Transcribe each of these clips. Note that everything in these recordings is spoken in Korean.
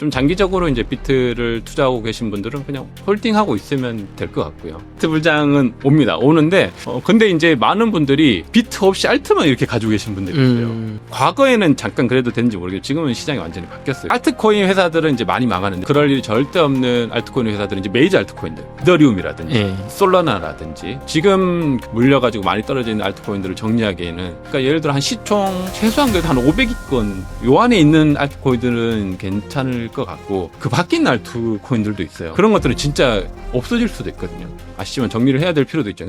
좀 장기적으로 이제 비트를 투자하고 계신 분들은 그냥 홀딩하고 있으면 될 것 같고요. 비트 불장은 오는데 근데 이제 많은 분들이 비트 없이 알트만 이렇게 가지고 계신 분들이 있어요. 과거에는 잠깐 그래도 됐는지 모르겠어요. 지금은 시장이 완전히 바뀌었어요. 알트코인 회사들은 이제 많이 망하는데 그럴 일이 절대 없는 알트코인 회사들은 이제 메이저 알트코인들, 이더리움이라든지 솔라나라든지 지금 물려가지고 많이 떨어져 있는 알트코인들을 정리하기에는, 그러니까 예를 들어 한 시총 최소한 그래도 한 500위권 요 안에 있는 알트코인들은 괜찮을 것 같고, 그 밖에 있는 알트코인들도 있어요. 그런 것들은 진짜 없어질 수도 있거든요. 아시지만 정리를 해야 될 필요도 있죠.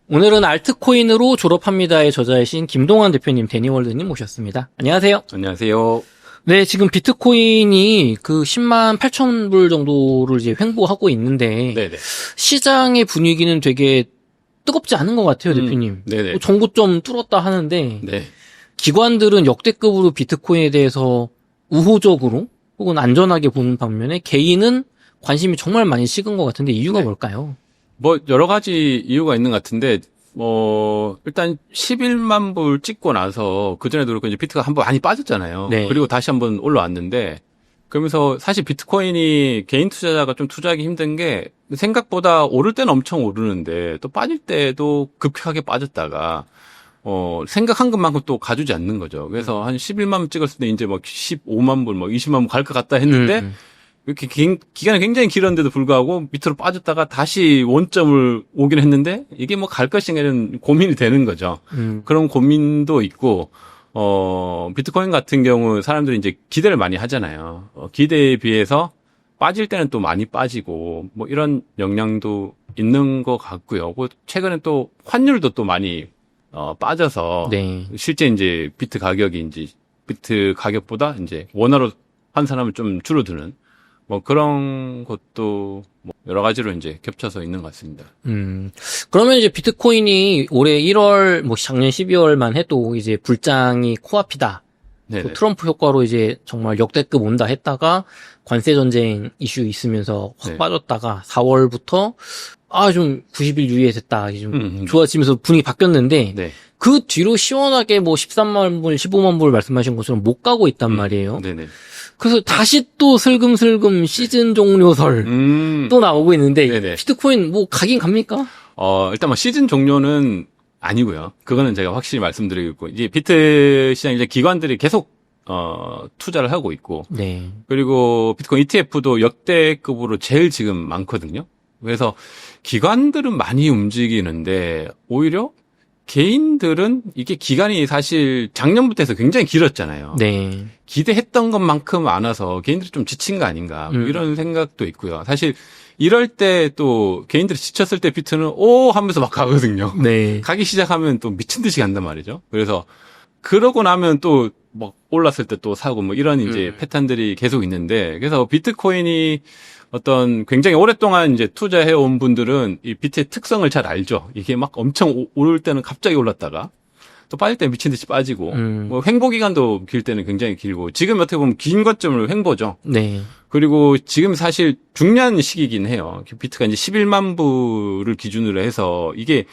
오늘은 알트코인으로 졸업합니다의 저자이신 김동환 대표님, 데니월드님 모셨습니다. 안녕하세요. 안녕하세요. 네, 지금 비트코인이 그 10만 8천 불 정도를 이제 횡보하고 있는데, 네네. 시장의 분위기는 되게 뜨겁지 않은 것 같아요, 대표님. 네네. 정고점 뚫었다 하는데, 네. 기관들은 역대급으로 비트코인에 대해서 우호적으로 혹은 안전하게 보는 반면에 개인은 관심이 정말 많이 식은 것 같은데 이유가 뭘까요? 뭐 여러 가지 이유가 있는 것 같은데, 일단 11만 불 찍고 나서 그전에도 그렇고 이제 비트가 한번 많이 빠졌잖아요. 네. 그리고 다시 한번 올라왔는데, 그러면서 사실 비트코인이 개인 투자자가 좀 투자하기 힘든 게, 생각보다 오를 때는 엄청 오르는데 또 빠질 때도 급격하게 빠졌다가 생각한 것만큼 또 가주지 않는 거죠. 그래서 한 11만 불 찍었을 때 이제 막 15만 불, 20만 불 갈 것 같다 했는데, 이렇게 기간이 굉장히 길었는데도 불구하고 밑으로 빠졌다가 다시 원점을 오긴 했는데, 이게 뭐 갈 것인가는 고민이 되는 거죠. 그런 고민도 있고, 비트코인 같은 경우 사람들이 이제 기대를 많이 하잖아요. 기대에 비해서 빠질 때는 또 많이 빠지고, 뭐 이런 영향도 있는 것 같고요. 최근에 또 환율도 또 많이 빠져서, 네. 실제 이제 비트 가격보다 이제 원화로 환산하면 좀 줄어드는, 뭐 그런 것도 뭐 여러 가지로 이제 겹쳐서 있는 것 같습니다. 그러면 이제 비트코인이 올해 1월, 뭐 작년 12월만 해도 이제 불장이 코앞이다. 또 트럼프 효과로 이제 정말 역대급 온다 했다가 관세 전쟁 이슈 있으면서 확 빠졌다가 4월부터 좀 90일 유예 됐다. 좀 좋아지면서 분위기 바뀌었는데 그 뒤로 시원하게 뭐 13만 불, 15만 불 말씀하신 것처럼 못 가고 있단 말이에요. 네네. 그래서 다시 또 슬금슬금 시즌 종료설 또 나오고 있는데 네네. 비트코인 뭐 가긴 갑니까? 일단 뭐 시즌 종료는 아니고요. 그거는 제가 확실히 말씀드리고, 이제 비트 시장 이제 기관들이 계속 투자를 하고 있고, 네. 그리고 비트코인 ETF도 역대급으로 제일 지금 많거든요. 그래서 기관들은 많이 움직이는데 오히려 개인들은 이게 기간이 사실 작년부터 해서 굉장히 길었잖아요. 네. 기대했던 것만큼 안 와서 개인들이 좀 지친 거 아닌가, 뭐 이런 생각도 있고요. 사실 이럴 때 또 개인들이 지쳤을 때 비트는 하면서 막 가거든요. 네. 가기 시작하면 또 미친 듯이 간단 말이죠. 그래서 그러고 나면 또 막 올랐을 때 또 사고 뭐 이런 이제 패턴들이 계속 있는데, 그래서 비트코인이 어떤 굉장히 오랫동안 이제 투자해 온 분들은 이 비트의 특성을 잘 알죠. 이게 막 엄청 오를 때는 갑자기 올랐다가 또 빠질 때 미친 듯이 빠지고, 뭐 횡보 기간도 길 때는 굉장히 길고, 지금 어떻게 보면 긴 거점을 횡보죠. 네. 그리고 지금 사실 중요한 시기이긴 해요. 비트가 이제 11만 불을 기준으로 해서 이게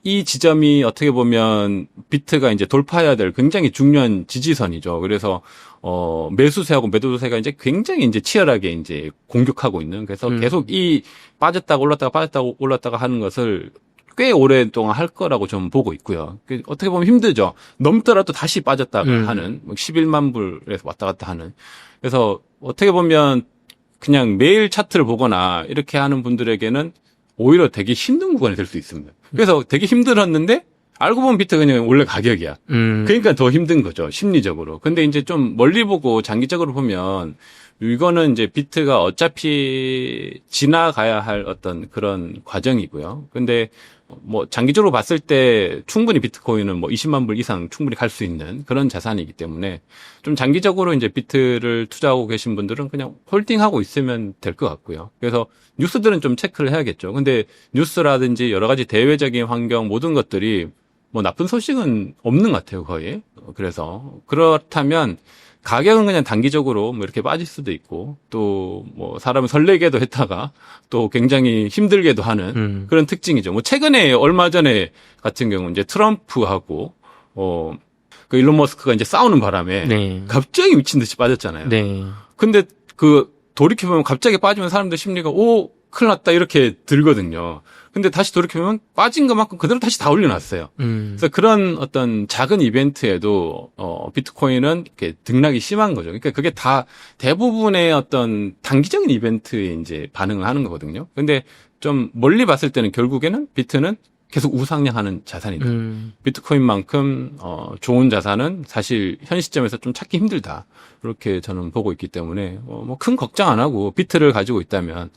이 지점이 어떻게 보면 비트가 이제 돌파해야 될 굉장히 중요한 지지선이죠. 그래서 매수세하고 매도세가 이제 굉장히 이제 치열하게 이제 공격하고 있는, 그래서 계속 이 빠졌다가 올랐다가 빠졌다가 올랐다가 하는 것을 꽤 오랫동안 할 거라고 좀 보고 있고요. 어떻게 보면 힘들죠. 넘더라도 다시 빠졌다가 하는, 11만 불에서 왔다 갔다 하는. 그래서 어떻게 보면 그냥 매일 차트를 보거나 이렇게 하는 분들에게는 오히려 되게 힘든 구간이 될 수 있습니다. 그래서 되게 힘들었는데 알고 보면 비트가 그냥 원래 가격이야. 그러니까 더 힘든 거죠, 심리적으로. 근데 이제 좀 멀리 보고 장기적으로 보면 이거는 이제 비트가 어차피 지나가야 할 어떤 그런 과정이고요. 근데 뭐 장기적으로 봤을 때 충분히 비트코인은 뭐 20만 불 이상 충분히 갈 수 있는 그런 자산이기 때문에 좀 장기적으로 이제 비트를 투자하고 계신 분들은 그냥 홀딩하고 있으면 될 것 같고요. 그래서 뉴스들은 좀 체크를 해야겠죠. 근데 뉴스라든지 여러 가지 대외적인 환경 모든 것들이 뭐 나쁜 소식은 없는 것 같아요, 거의. 그래서 그렇다면 가격은 그냥 단기적으로 뭐 이렇게 빠질 수도 있고 또 뭐 사람을 설레게도 했다가 또 굉장히 힘들게도 하는 그런 특징이죠. 뭐 최근에 얼마 전에 같은 경우 이제 트럼프하고 그 일론 머스크가 이제 싸우는 바람에 네. 갑자기 미친 듯이 빠졌잖아요. 네. 근데 그 돌이켜보면 갑자기 빠지면 사람들 심리가 큰일 났다 이렇게 들거든요. 근데 다시 돌이켜보면 빠진 것만큼 그대로 다시 다 올려놨어요. 그래서 그런 어떤 작은 이벤트에도 비트코인은 이렇게 등락이 심한 거죠. 그러니까 그게 다 대부분의 어떤 단기적인 이벤트에 이제 반응을 하는 거거든요. 근데 좀 멀리 봤을 때는 결국에는 비트는 계속 우상향하는 자산이다. 비트코인만큼 좋은 자산은 사실 현 시점에서 좀 찾기 힘들다. 그렇게 저는 보고 있기 때문에 뭐 큰 걱정 안 하고 비트를 가지고 있다면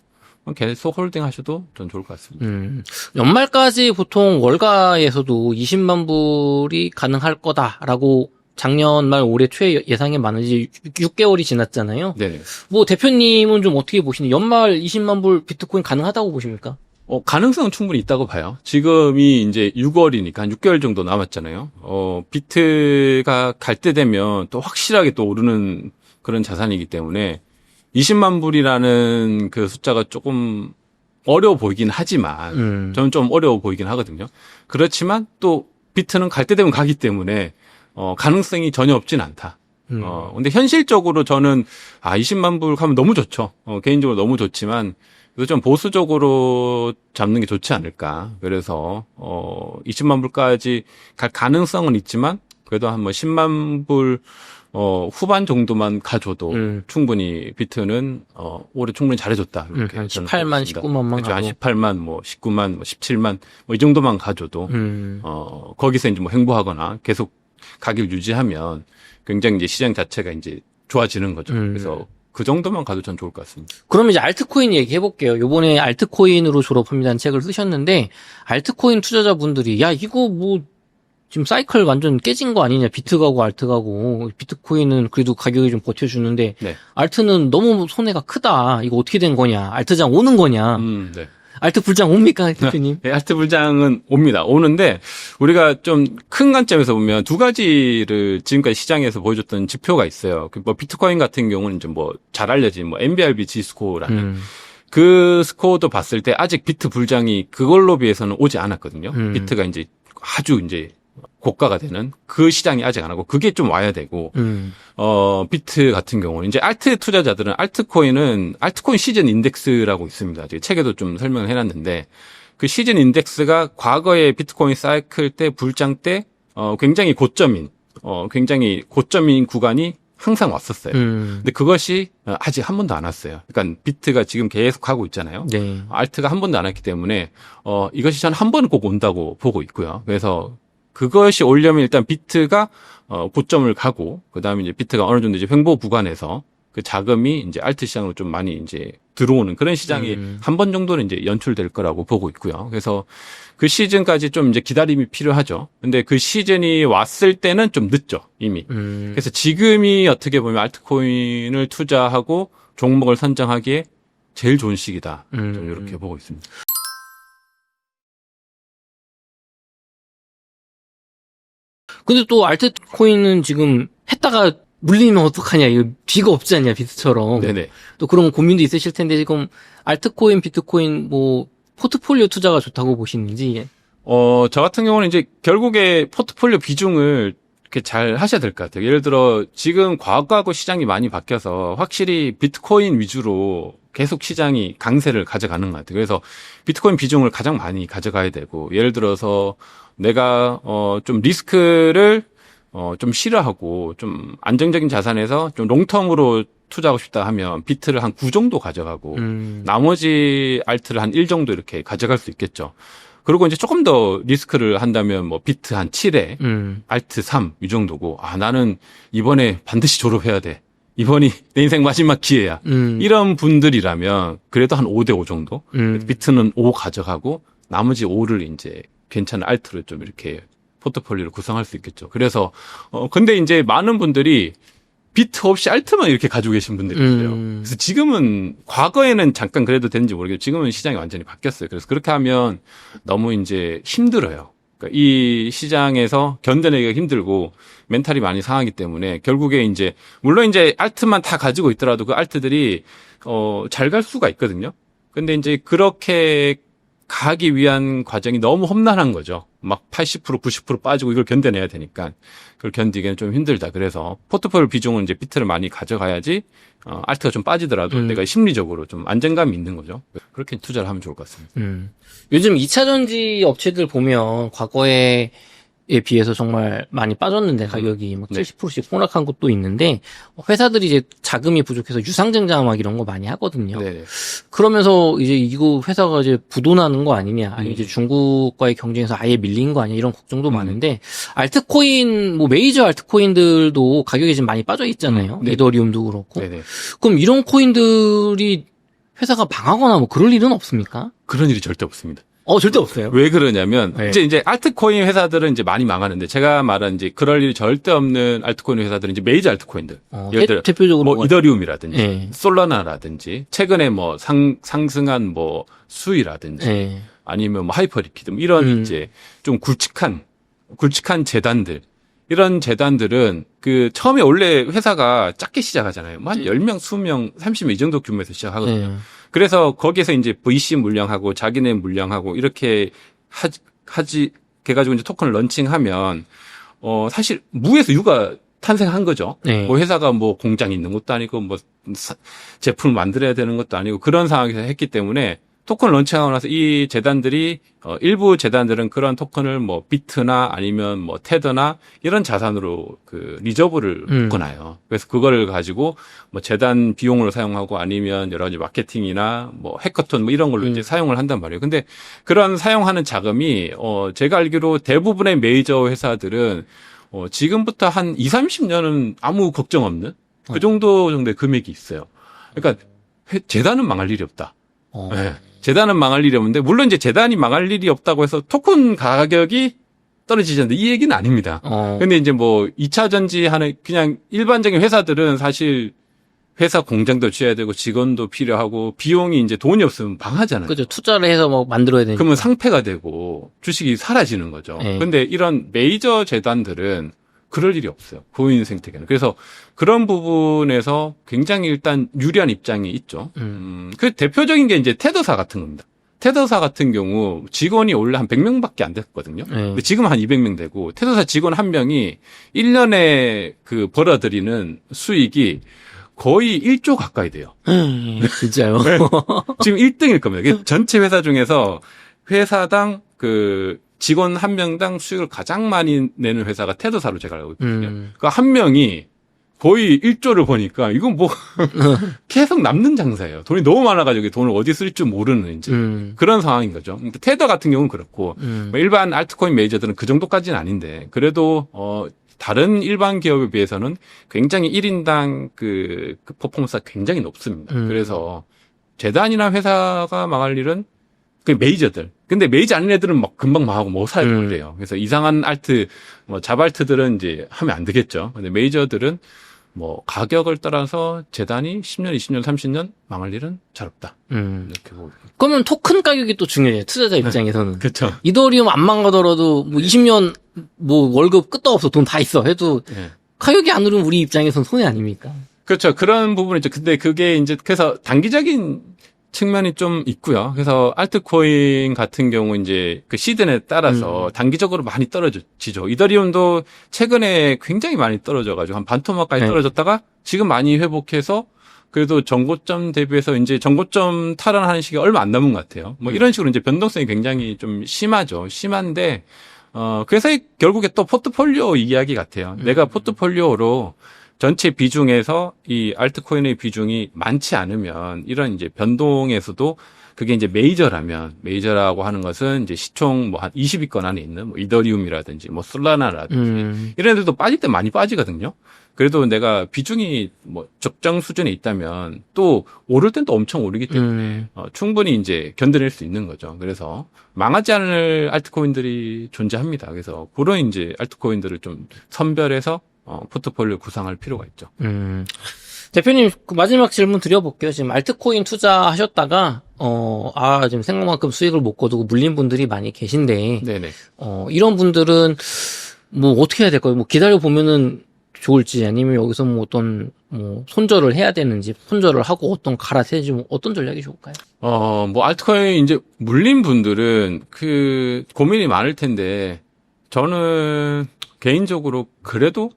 계속 홀딩 하셔도 전 좋을 것 같습니다. 연말까지 보통 월가에서도 20만 불이 가능할 거다라고 작년 말 올해 초 예상이 많은지 6개월이 지났잖아요. 네. 뭐 대표님은 좀 어떻게 보시는 연말 20만 불 비트코인 가능하다고 보십니까? 가능성은 충분히 있다고 봐요. 지금이 이제 6월이니까 한 6개월 정도 남았잖아요. 비트가 갈 때 되면 또 확실하게 또 오르는 그런 자산이기 때문에 20만 불이라는 그 숫자가 조금 어려워 보이긴 하지만 저는 좀 어려워 보이긴 하거든요. 그렇지만 또 비트는 갈 때 되면 가기 때문에 가능성이 전혀 없진 않다. 근데 현실적으로 저는 20만 불 가면 너무 좋죠. 개인적으로 너무 좋지만 이거 좀 보수적으로 잡는 게 좋지 않을까. 그래서 20만 불까지 갈 가능성은 있지만 그래도 한 뭐 10만 불 후반 정도만 가줘도 충분히 비트는 올해 충분히 잘해줬다. 이렇게 한 18만, 19만만 그렇죠. 한 18만, 뭐 19만, 뭐 17만 뭐 이 정도만 가줘도 거기서 이제 뭐 행보하거나 계속 가격을 유지하면 굉장히 이제 시장 자체가 이제 좋아지는 거죠. 그래서 그 정도만 가도 전 좋을 것 같습니다. 그러면 이제 알트코인 얘기해볼게요. 요번에 알트코인으로 졸업합니다는 책을 쓰셨는데, 알트코인 투자자분들이, 야, 이거 뭐, 지금 사이클 완전 깨진 거 아니냐. 비트 가고 알트 가고. 비트코인은 그래도 가격이 좀 버텨주는데, 네. 알트는 너무 손해가 크다. 이거 어떻게 된 거냐. 알트장 오는 거냐. 네. 알트 불장 옵니까, 대표님? 네, 알트 불장은 옵니다. 오는데 우리가 좀 큰 관점에서 보면 두 가지를 지금까지 시장에서 보여줬던 지표가 있어요. 뭐 비트코인 같은 경우는 좀 뭐 잘 알려진 뭐 MBRB 지스코라는 그 스코어도 봤을 때 아직 비트 불장이 그걸로 비해서는 오지 않았거든요. 비트가 이제 아주 이제 고가가 되는 그 시장이 아직 안 하고 그게 좀 와야 되고 비트 같은 경우는 이제 알트 투자자들은 알트코인 시즌 인덱스라고 있습니다. 책에도 좀 설명을 해놨는데 그 시즌 인덱스가 과거의 비트코인 사이클 때 불장 때 굉장히 고점인 구간이 항상 왔었어요. 근데 그것이 아직 한 번도 안 왔어요. 그러니까 비트가 지금 계속 가고 있잖아요. 네. 알트가 한 번도 안 왔기 때문에 이것이 저는 한 번은 꼭 온다고 보고 있고요. 그래서 그것이 오려면 일단 비트가 고점을 가고 그다음에 이제 비트가 어느 정도 이제 횡보 구간에서 그 자금이 이제 알트 시장으로 좀 많이 이제 들어오는 그런 시장이 한 번 정도는 이제 연출될 거라고 보고 있고요. 그래서 그 시즌까지 좀 이제 기다림이 필요하죠. 근데 그 시즌이 왔을 때는 좀 늦죠, 이미. 그래서 지금이 어떻게 보면 알트코인을 투자하고 종목을 선정하기에 제일 좋은 시기다. 좀 이렇게 보고 있습니다. 근데 또 알트코인은 지금 했다가 물리면 어떡하냐. 이거 뒤가 없지 않냐, 비트처럼. 네네. 또 그런 고민도 있으실 텐데, 지금 알트코인, 비트코인, 뭐, 포트폴리오 투자가 좋다고 보시는지. 저 같은 경우는 이제 결국에 포트폴리오 비중을 이렇게 잘 하셔야 될 것 같아요. 예를 들어 지금 과거하고 시장이 많이 바뀌어서 확실히 비트코인 위주로 계속 시장이 강세를 가져가는 것 같아요. 그래서 비트코인 비중을 가장 많이 가져가야 되고 예를 들어서 내가 좀 리스크를 좀 싫어하고 좀 안정적인 자산에서 좀 롱텀으로 투자하고 싶다 하면 비트를 한 9 정도 가져가고 나머지 알트를 한 1 정도 이렇게 가져갈 수 있겠죠. 그리고 이제 조금 더 리스크를 한다면 뭐 비트 한 7에 알트 3 이 정도고 나는 이번에 반드시 졸업해야 돼. 이번이 내 인생 마지막 기회야. 이런 분들이라면 그래도 한 5대5 정도. 비트는 5 가져가고 나머지 5를 이제 괜찮은 알트를 좀 이렇게 포트폴리오를 구성할 수 있겠죠. 그래서 근데 이제 많은 분들이 비트 없이 알트만 이렇게 가지고 계신 분들이 있어요. 그래서 지금은 과거에는 잠깐 그래도 되는지 모르겠어요. 지금은 시장이 완전히 바뀌었어요. 그래서 그렇게 하면 너무 이제 힘들어요. 그러니까 이 시장에서 견뎌내기가 힘들고 멘탈이 많이 상하기 때문에 결국에 이제 물론 이제 알트만 다 가지고 있더라도 그 알트들이 잘 갈 수가 있거든요. 근데 이제 그렇게 가기 위한 과정이 너무 험난한 거죠. 막 80%, 90% 빠지고 이걸 견뎌내야 되니까 그걸 견디기는 좀 힘들다. 그래서 포트폴리오 비중은 이제 비트를 많이 가져가야지 알트가 좀 빠지더라도 내가 심리적으로 좀 안정감이 있는 거죠. 그렇게 투자를 하면 좋을 것 같습니다. 요즘 2차 전지 업체들 보면 과거에 비해서 정말 많이 빠졌는데 가격이 막 70%씩 폭락한 것도 있는데 회사들이 이제 자금이 부족해서 유상증자 막 이런 거 많이 하거든요. 네네. 그러면서 이제 이거 회사가 이제 부도나는 거 아니냐, 아니 이제 중국과의 경쟁에서 아예 밀린 거 아니냐 이런 걱정도 많은데 알트코인 뭐 메이저 알트코인들도 가격이 지금 많이 빠져 있잖아요. 네. 이더리움도 그렇고. 네네. 그럼 이런 코인들이 회사가 망하거나 뭐 그럴 일은 없습니까? 그런 일이 절대 없습니다. 절대 없어요. 왜 그러냐면 네. 이제 알트코인 회사들은 이제 많이 망하는데 제가 말한 이제 그럴 일이 절대 없는 알트코인 회사들은 이제 메이저 알트코인들. 예를 들어 대표적으로 뭐 이더리움이라든지 네. 솔라나라든지 최근에 뭐 상승한 뭐 수위라든지 네. 아니면 뭐 하이퍼리퀴드 이런 이제 좀 굵직한 재단들. 이런 재단들은 그 처음에 원래 회사가 작게 시작하잖아요. 뭐 한 10명, 20명, 30명 이 정도 규모에서 시작하거든요. 네. 그래서 거기에서 이제 VC 물량하고 자기네 물량하고 이렇게 하지 해가지고 이제 토큰을 런칭하면 사실 무에서 유가 탄생한 거죠. 네. 뭐 회사가 뭐 공장이 있는 것도 아니고 뭐 제품을 만들어야 되는 것도 아니고 그런 상황에서 했기 때문에 토큰 런칭하고 나서 이 재단들이 일부 재단들은 그런 토큰을 뭐 비트나 아니면 뭐 테더나 이런 자산으로 그 리저브를 묶어놔요. 그래서 그거를 가지고 뭐 재단 비용으로 사용하고 아니면 여러 가지 마케팅이나 뭐 해커톤 뭐 이런 걸로 이제 사용을 한단 말이에요. 근데 그런 사용하는 자금이 제가 알기로 대부분의 메이저 회사들은 지금부터 한 20-30년은 아무 걱정 없는 그 정도의 금액이 있어요. 그러니까 재단은 망할 일이 없다. 네. 재단은 망할 일이 없는데 물론 이제 재단이 망할 일이 없다고 해서 토큰 가격이 떨어지지 않는데 이 얘기는 아닙니다. 근데 이제 뭐 2차 전지 하는 그냥 일반적인 회사들은 사실 회사 공장도 지어야 되고 직원도 필요하고 비용이 이제 돈이 없으면 망하잖아요. 그죠. 투자를 해서 뭐 만들어야 되니까. 그러면 상폐가 되고 주식이 사라지는 거죠. 네. 근데 이런 메이저 재단들은 그럴 일이 없어요. 고인 생태계는. 그래서 그런 부분에서 굉장히 일단 유리한 입장이 있죠. 그 대표적인 게 이제 테더사 같은 겁니다. 테더사 같은 경우 직원이 원래 한 100명밖에 안 됐거든요. 근데 지금 한 200명 되고 테더사 직원 한 명이 1년에 그 벌어들이는 수익이 거의 1조 가까이 돼요. 진짜요? 네. 지금 1등일 겁니다. 전체 회사 중에서 회사당 그 직원 한 명당 수익을 가장 많이 내는 회사가 테더사로 제가 알고 있거든요. 그러니까 한 명이 거의 1조를 버니까 이건 뭐 계속 남는 장사예요. 돈이 너무 많아가지고 돈을 어디 쓸 줄 모르는 이제 그런 상황인 거죠. 테더 같은 경우는 그렇고 뭐 일반 알트코인 메이저들은 그 정도까지는 아닌데 그래도 다른 일반 기업에 비해서는 굉장히 1인당 그 퍼포먼스가 굉장히 높습니다. 그래서 재단이나 회사가 망할 일은 그 메이저들. 근데 메이저 아닌 애들은 막 금방 망하고 뭐 사야 그래요. 그래서 이상한 알트, 뭐 잡알트들은 이제 하면 안 되겠죠. 근데 메이저들은 뭐 가격을 따라서 재단이 10년, 20년, 30년 망할 일은 잘 없다. 이렇게 보고. 그러면 토큰 가격이 또 중요해요. 투자자 입장에서는. 그렇죠. 이더리움 안 망가더라도 뭐 20년 뭐 월급 끝도 없어 돈 다 있어 해도 네. 가격이 안 오르면 우리 입장에서는 손해 아닙니까? 그렇죠. 그런 부분이죠. 근데 그게 이제 그래서 단기적인 측면이 좀 있고요. 그래서 알트코인 같은 경우 이제 그 시즌에 따라서 단기적으로 많이 떨어지죠. 이더리움도 최근에 굉장히 많이 떨어져가지고 한 반토막까지 떨어졌다가 지금 많이 회복해서 그래도 전고점 대비해서 이제 전고점 탈환하는 시기가 얼마 안 남은 것 같아요. 뭐 이런 식으로 이제 변동성이 굉장히 좀 심하죠. 심한데 그래서 결국에 또 포트폴리오 이야기 같아요. 내가 포트폴리오로 전체 비중에서 이 알트코인의 비중이 많지 않으면 이런 이제 변동에서도 그게 이제 메이저라고 하는 것은 이제 시총 뭐 한 20위권 안에 있는 뭐 이더리움이라든지 뭐 솔라나라든지 이런 애들도 빠질 때 많이 빠지거든요. 그래도 내가 비중이 뭐 적정 수준에 있다면 또 오를 땐 또 엄청 오르기 때문에 충분히 이제 견뎌낼 수 있는 거죠. 그래서 망하지 않을 알트코인들이 존재합니다. 그래서 그런 이제 알트코인들을 좀 선별해서 포트폴리오 구상할 필요가 있죠. 대표님, 그 마지막 질문 드려볼게요. 지금 알트코인 투자하셨다가, 지금 생각만큼 수익을 못 거두고 물린 분들이 많이 계신데, 네네. 이런 분들은 뭐 어떻게 해야 될까요? 뭐 기다려 보면은 좋을지 아니면 여기서 뭐 어떤 뭐 손절을 해야 되는지 손절을 하고 어떤 갈아세지 뭐 어떤 전략이 좋을까요? 뭐 알트코인 이제 물린 분들은 그 고민이 많을 텐데 저는 개인적으로 그래도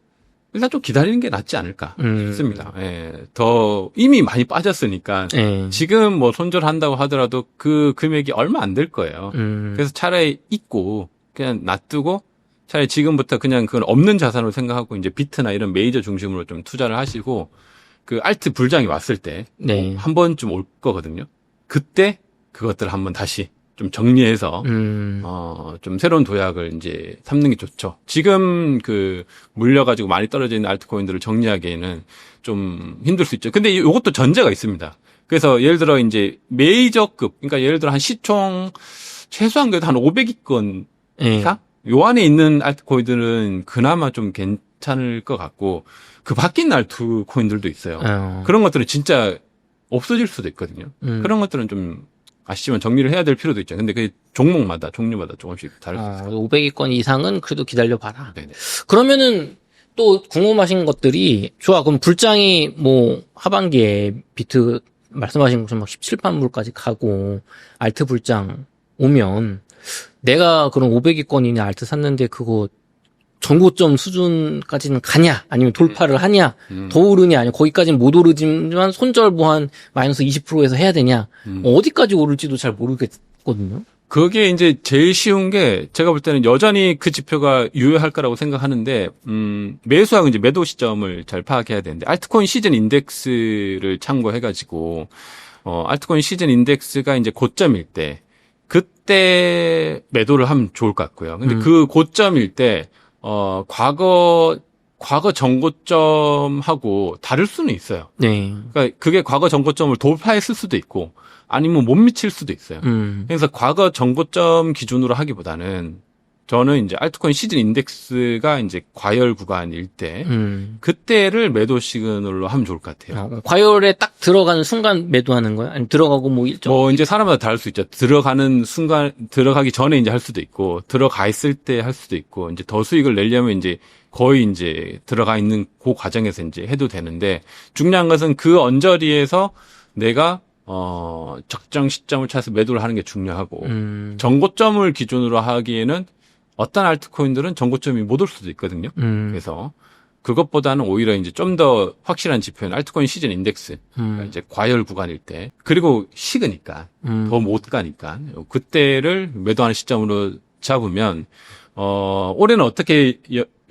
일단 좀 기다리는 게 낫지 않을까 싶습니다. 예. 더 이미 많이 빠졌으니까 지금 뭐 손절한다고 하더라도 그 금액이 얼마 안 될 거예요. 그래서 차라리 잊고 그냥 놔두고 차라리 지금부터 그냥 그건 없는 자산으로 생각하고 이제 비트나 이런 메이저 중심으로 좀 투자를 하시고 그 알트 불장이 왔을 때 한 번쯤 올 거거든요. 그때 그것들을 한번 다시 좀 정리해서 좀 새로운 도약을 이제 삼는 게 좋죠. 지금 그 물려가지고 많이 떨어져 있는 알트코인들을 정리하기에는 좀 힘들 수 있죠. 근데 이것도 전제가 있습니다. 그래서 예를 들어 이제 메이저급, 그러니까 예를 들어 한 시총 최소한 그래도 한 500위권 이상? 요 안에 있는 알트코인들은 그나마 좀 괜찮을 것 같고 그 바뀐 알트코인들도 있어요. 그런 것들은 진짜 없어질 수도 있거든요. 그런 것들은 좀 아시지만 정리를 해야 될 필요도 있죠. 근데 그 종목마다 종류마다 조금씩 다를 수 있어요. 500위권 이상은 그래도 기다려봐라. 네네. 그러면은 또 궁금하신 것들이 좋아. 그럼 불장이 뭐 하반기에 비트 말씀하신 것처럼 막 17만불까지 가고 알트 불장 오면 내가 그런 500위권이냐 알트 샀는데 그거 전고점 수준까지는 가냐 아니면 돌파를 하냐 더 오르냐 아니면 거기까지는 못 오르지만 손절 뭐 한 마이너스 20%에서 해야 되냐 어디까지 오를지도 잘 모르겠거든요. 그게 이제 제일 쉬운 게 제가 볼 때는 여전히 그 지표가 유효할 거라고 생각하는데 매수하고 이제 매도 시점을 잘 파악해야 되는데 알트코인 시즌 인덱스를 참고해가지고 알트코인 시즌 인덱스가 이제 고점일 때 그때 매도를 하면 좋을 것 같고요. 근데 그 고점일 때 과거 전고점하고 다를 수는 있어요. 네. 그러니까 그게 과거 전고점을 돌파했을 수도 있고 아니면 못 미칠 수도 있어요. 그래서 과거 전고점 기준으로 하기보다는 저는 이제 알트코인 시즌 인덱스가 이제 과열 구간일 때 그때를 매도 시그널로 하면 좋을 것 같아요. 과열에 딱 들어가는 순간 매도하는 거예요? 아니면 들어가고 뭐 일정? 뭐 이제 사람마다 다를 수 있죠. 들어가는 순간 들어가기 전에 이제 할 수도 있고 들어가 있을 때 할 수도 있고 이제 더 수익을 내려면 이제 거의 이제 들어가 있는 그 과정에서 이제 해도 되는데 중요한 것은 그 언저리에서 내가 적정 시점을 찾아서 매도를 하는 게 중요하고 전고점을 기준으로 하기에는 어떤 알트코인들은 전고점이 못 올 수도 있거든요. 그래서 그것보다는 오히려 이제 좀 더 확실한 지표는 알트코인 시즌 인덱스. 그러니까 이제 과열 구간일 때. 그리고 식으니까. 더 못 가니까. 그때를 매도하는 시점으로 잡으면, 올해는 어떻게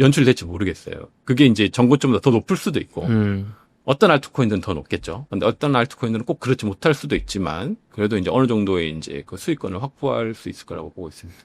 연출될지 모르겠어요. 그게 이제 전고점보다 더 높을 수도 있고. 어떤 알트코인들은 더 높겠죠. 근데 어떤 알트코인들은 꼭 그렇지 못할 수도 있지만, 그래도 이제 어느 정도의 이제 그 수익권을 확보할 수 있을 거라고 보고 있습니다.